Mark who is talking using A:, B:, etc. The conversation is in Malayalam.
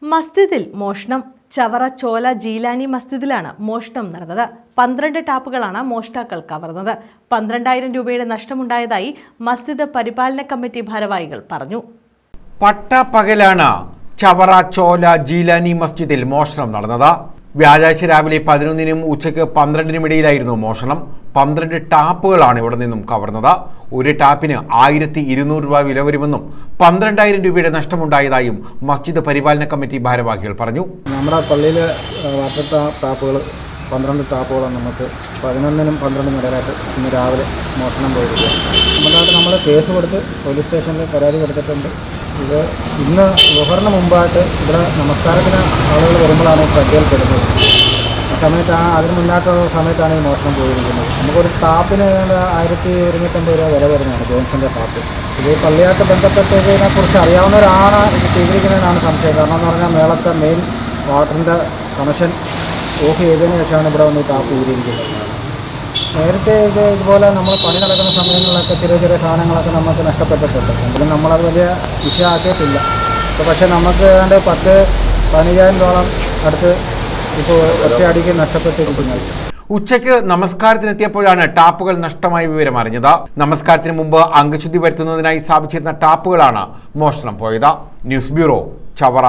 A: മസ്ജിദിൽ മോഷണം. ചവറ ചോല ജീലാനി മസ്ജിദിലാണ് മോഷണം നടന്നത്. 12 ടാപ്പുകളാണ് മോഷ്ടാക്കൾ കവർന്നത്. 12,000 രൂപയുടെ നഷ്ടമുണ്ടായതായി മസ്ജിദ് പരിപാലന കമ്മിറ്റി ഭാരവാഹികൾ പറഞ്ഞു.
B: പട്ടാപ്പകലാണ് ചവറ ചോല ജീലാനി മസ്ജിദിൽ മോഷണം നടന്നത്. വ്യാഴാഴ്ച രാവിലെ 11-നും ഉച്ചയ്ക്ക് 12-നും ഇടയിലായിരുന്നു മോഷണം. 12 ടാപ്പുകളാണ് ഇവിടെ നിന്നും കവർന്നത്. ഒരു ടാപ്പിന് 1,200 രൂപ വില വരുമെന്നും 12,000 രൂപയുടെ നഷ്ടമുണ്ടായതായും മസ്ജിദ് പരിപാലന കമ്മിറ്റി ഭാരവാഹികൾ പറഞ്ഞു.
C: നമ്മുടെ പള്ളിയിലെ വാട്ടർ ടാപ്പുകൾ 12 ടാപ്പുകളാണ് നമുക്ക് 11-നും 12-നും ഇടയിലായിട്ട് ഇന്ന് രാവിലെ മോഷണം പോയിരിക്കുകയാണ്. നമ്മൾ കേസ് കൊടുത്ത് പോലീസ് സ്റ്റേഷനിൽ പരാതി കൊടുത്തിട്ടുണ്ട്. ഇത് ഇന്ന് ലുഹറിന് മുമ്പായിട്ട് ഇവിടെ നമസ്കാരത്തിന് ആളുകൾ വരുമ്പോഴാണ് ശ്രദ്ധയിൽപ്പെടുന്നത്. ആ സമയത്ത് അതിന് മുന്നായിട്ടുള്ള സമയത്താണ് ഈ മോഷണം പോയിരിക്കുന്നത്. നമുക്കൊരു ടാപ്പിന് 1,250 രൂപ വില വരുന്നതാണ് ജോൺസിൻ്റെ ടാപ്പ്. ഇത് പള്ളിയായിട്ട് ബന്ധപ്പെട്ടതിനെക്കുറിച്ച് അറിയാവുന്നവരാണ് ഇത് ചെയ്തിരിക്കുന്നതിനാണ് സംശയം. കാരണം എന്ന് പറഞ്ഞാൽ മേളത്തെ മെയിൻ വാട്ടറിൻ്റെ കണക്ഷൻ ഓഫ് ചെയ്തതിന് ശേഷമാണ് ഇവിടെ വന്ന് ഈ ടാപ്പ് ഊരിയിരിക്കുന്നത്. നേരത്തെ ഇതുപോലെ നമ്മൾ പണി നടക്കുന്ന സമയങ്ങളിലൊക്കെ ചെറിയ ചെറിയ സാധനങ്ങളൊക്കെ നമുക്ക് നഷ്ടപ്പെട്ടിട്ടുണ്ട്. എങ്കിലും നമ്മളത് വലിയ വിഷയമാക്കിയിട്ടില്ല. ഇപ്പോൾ പക്ഷേ നമുക്ക് ഏതാണ്ട് 10-15,000 അടുത്ത് ഇപ്പോൾ ഒറ്റയടിക്ക് നഷ്ടപ്പെട്ടിരിക്കുന്നത്.
B: ഉച്ചയ്ക്ക് നമസ്കാരത്തിനെത്തിയപ്പോഴാണ് ടാപ്പുകൾ നഷ്ടമായ വിവരം അറിഞ്ഞത്. നമസ്കാരത്തിന് മുമ്പ് അംഗശുദ്ധി വരുത്തുന്നതിനായി സ്ഥാപിച്ചിരുന്ന ടാപ്പുകളാണ് മോഷണം പോയത്. News bureau, Chavara.